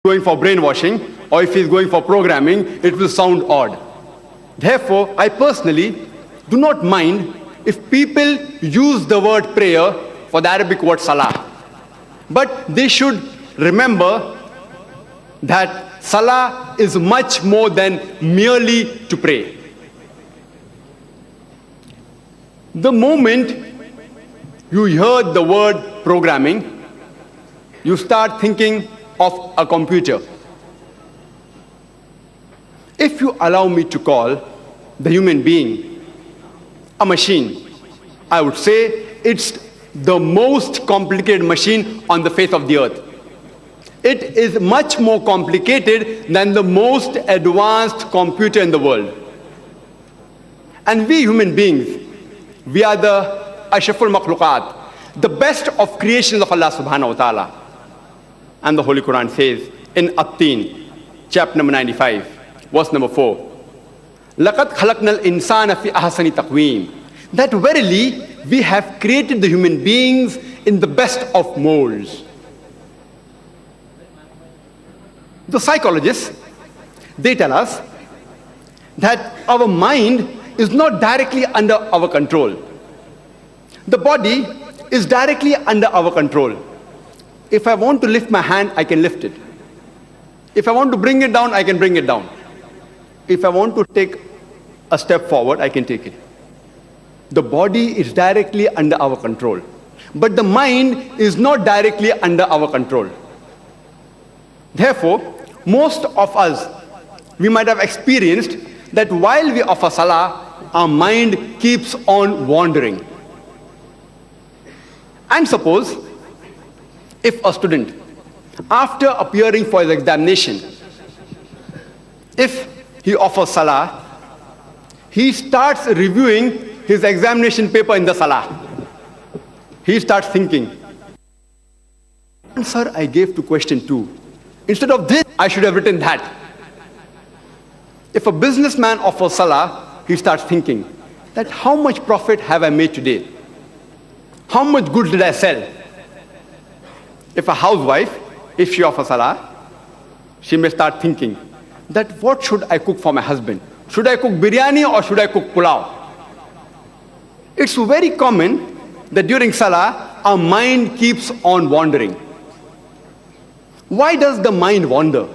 going for brainwashing or if he's going for programming, it will sound odd. Therefore, I personally do not mind if people use the word prayer for the Arabic word Salaah. But they should remember that Salaah is much more than merely to pray. The moment you hear the word programming, you start thinking of a computer. If you allow me to call the human being a machine, I would say it's the most complicated machine on the face of the earth. It is much more complicated than the most advanced computer in the world. And we human beings, we are the ashraful makhluqat, the best of creations of Allah subhanahu wa ta'ala. And the Holy Quran says in At-Teen, chapter number 95, verse number 4, لَقَدْ خَلَقْنَا الْإِنسَانَ فِي أَحْسَنِ تَقْوِيمٍ, that verily we have created the human beings in the best of molds. The psychologists, they tell us that our mind is not directly under our control. The body is directly under our control. If I want to lift my hand, I can lift it. If I want to bring it down, I can bring it down. If I want to take a step forward, I can take it. The body is directly under our control. But the mind is not directly under our control. Therefore, most of us, we might have experienced that while we offer Salah, our mind keeps on wandering. And suppose, if a student, after appearing for his examination, if he offers Salah, he starts reviewing his examination paper in the Salah. He starts thinking, answer I gave to question 2. Instead of this, I should have written that. If a businessman offers Salah, he starts thinking that how much profit have I made today? How much goods did I sell? If a housewife, if she offers Salah, she may start thinking that what should I cook for my husband? Should I cook biryani or should I cook pulao? It's very common that during Salah, our mind keeps on wandering. Why does the mind wander?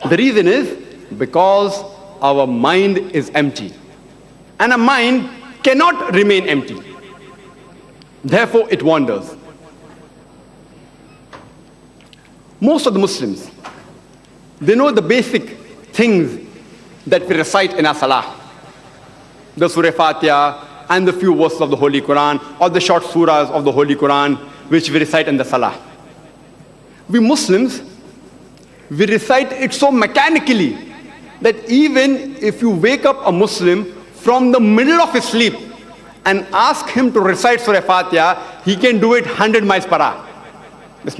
The reason is because our mind is empty. And a mind cannot remain empty. Therefore, it wanders. Most of the Muslims, they know the basic things that we recite in our Salah. The Surah Fatiha and the few verses of the Holy Quran, or the short surahs of the Holy Quran, which we recite in the Salah. We Muslims, we recite it so mechanically that even if you wake up a Muslim from the middle of his sleep and ask him to recite Surah Fatiha, he can do it 100 miles per hour. It's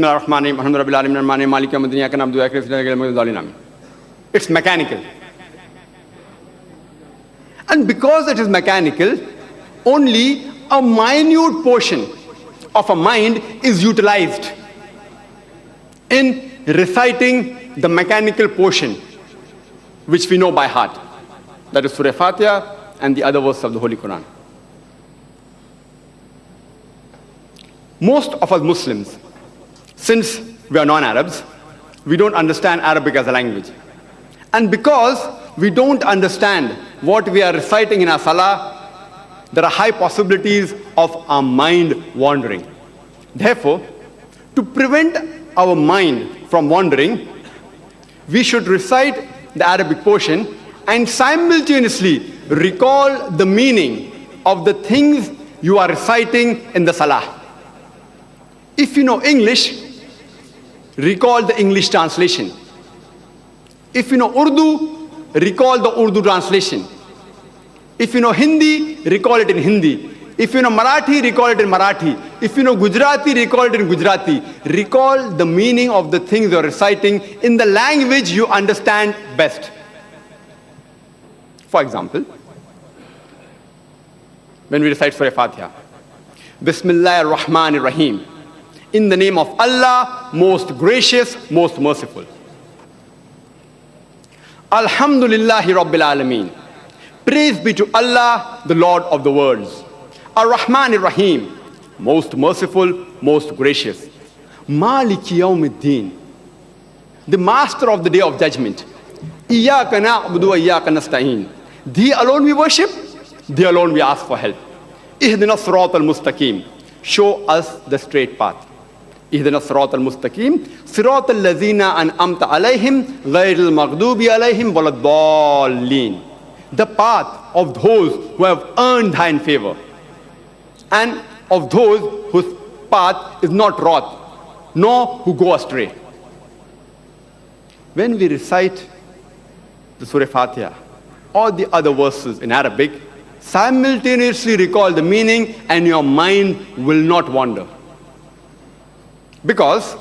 mechanical. And because it is mechanical, only a minute portion of a mind is utilized in reciting the mechanical portion which we know by heart. That is Surah Fatiha and the other verses of the Holy Quran. Most of us Muslims, since we are non-Arabs, we don't understand Arabic as a language. And because we don't understand what we are reciting in our Salah, there are high possibilities of our mind wandering. Therefore, to prevent our mind from wandering, we should recite the Arabic portion and simultaneously recall the meaning of the things you are reciting in the Salah. If you know English, recall the English translation. If you know Urdu, recall the Urdu translation. If you know Hindi, recall it in Hindi. If you know Marathi, recall it in Marathi. If you know Gujarati, recall it in Gujarati. Recall the meaning of the things you're reciting in the language you understand best. For example, when we recite Surah Fatiha, Bismillah ar-Rahman ar-Rahim, in the name of Allah, most gracious, most merciful. Alhamdulillahi Rabbil Alameen. Praise be to Allah, the Lord of the worlds. Ar-Rahman Ar-Rahim, most merciful, most gracious. Maliki Yawmiddin, the master of the day of judgment. Iyyaka na'budu wa iyyaka nasta'een. Thee alone we worship, thee alone we ask for help. Ihdina siratal mustaqim, show us the straight path. Ihdina siratal mustaqim, siratal lazina an'amta alayhim, ghayril maghdubi alayhim waladdallin. The path of those who have earned thine favor, and of those whose path is not wrath, nor who go astray. When we recite the Surah Fatiha or the other verses in Arabic, simultaneously recall the meaning and your mind will not wander. Because,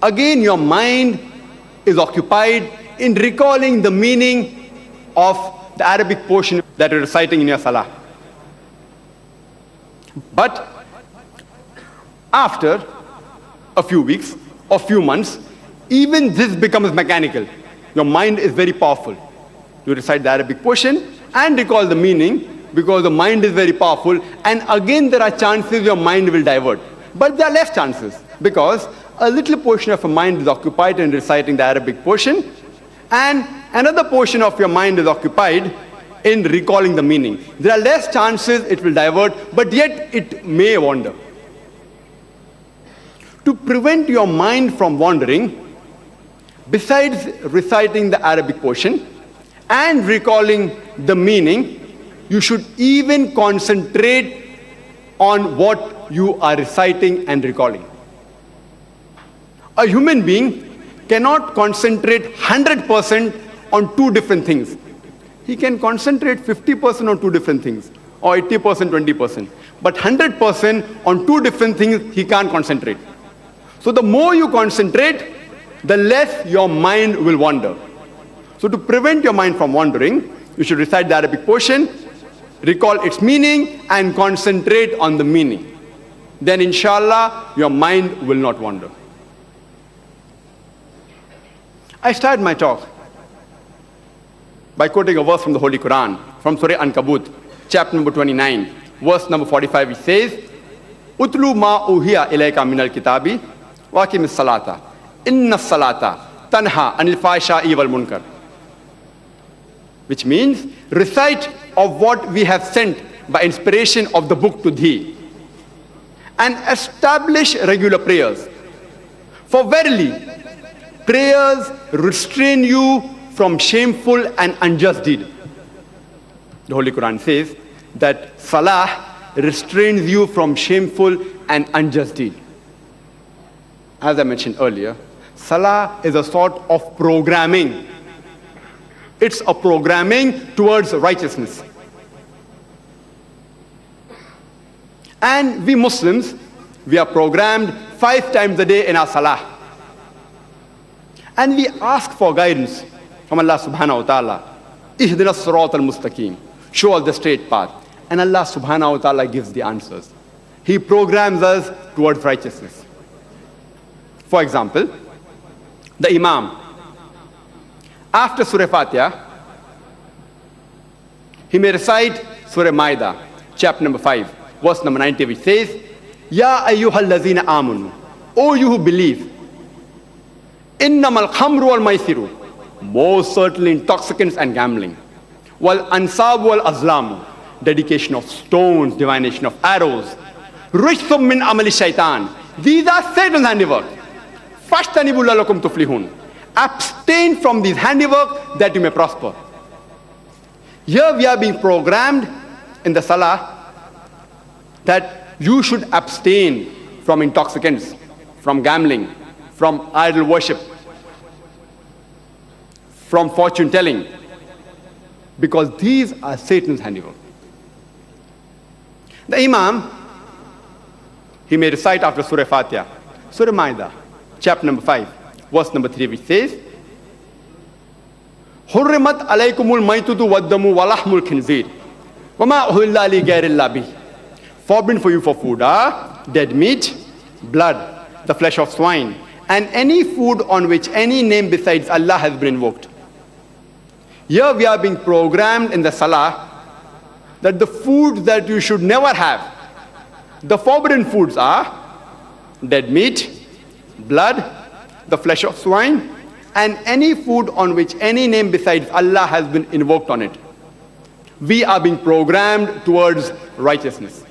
again, your mind is occupied in recalling the meaning of the Arabic portion that you're reciting in your Salaah. But after a few weeks or few months, even this becomes mechanical. Your mind is very powerful. You recite the Arabic portion and recall the meaning because the mind is very powerful, and again there are chances your mind will divert. But there are less chances because a little portion of your mind is occupied in reciting the Arabic portion, and another portion of your mind is occupied in recalling the meaning. There are less chances it will divert, but yet it may wander. To prevent your mind from wandering, besides reciting the Arabic portion and recalling the meaning, you should even concentrate on what you are reciting and recalling. A human being cannot concentrate 100% on two different things. He can concentrate 50% on two different things, or 80%, 20%. But 100% on two different things, he can't concentrate. So the more you concentrate, the less your mind will wander. So to prevent your mind from wandering, you should recite the Arabic portion, recall its meaning, and concentrate on the meaning. Then inshallah, your mind will not wander. I started my talk by quoting a verse from the Holy Quran, from Surah Ankabut, chapter number 29, verse number 45, which says, Utlu ma uhiya ilayka minal kitabi, wa aqimis salata, inna salata tanha anil fahsha'i wal munkar. Which means, recite of what we have sent by inspiration of the book to thee, and establish regular prayers. For verily, prayers restrain you from shameful and unjust deed. The Holy Quran says that Salaah restrains you from shameful and unjust deed. As I mentioned earlier, Salaah is a sort of programming. It's a programming towards righteousness. And we Muslims, we are programmed 5 times a day in our Salaah. And we ask for guidance from Allah subhanahu wa ta'ala. Ihdina siratal mustaqim, show us the straight path. And Allah subhanahu wa ta'ala gives the answers. He programs us towards righteousness. For example, the Imam, after Surah Fatiha, he may recite Surah Maida, chapter number 5, verse number 90, which says, Ya ayyuhal lazina amanu, O you who believe, innamal khamru wal maisiru, most certainly intoxicants and gambling, wal ansabu wal azlamu, dedication of stones, divination of arrows, rishthum min amali shaitan, these are Satan's handiwork. Fashtanibu lalakum tuflihun, abstain from these handiwork that you may prosper. Here we are being programmed in the Salaah that you should abstain from intoxicants, from gambling, from idol worship, from fortune telling, because these are Satan's handiwork. The Imam, he may recite after Surah Fatiha, Surah Maida, chapter number 5, verse number 3, which says, Hurrimat alaykumul maitutu waddamu walahmul khinzir, wama uhilla li ghayrillah bih. Forbidden for you for food are dead meat, blood, the flesh of swine, and any food on which any name besides Allah has been invoked. Here we are being programmed in the Salaah that the foods that you should never have, the forbidden foods are dead meat, blood, the flesh of swine, and any food on which any name besides Allah has been invoked on it. We are being programmed towards righteousness.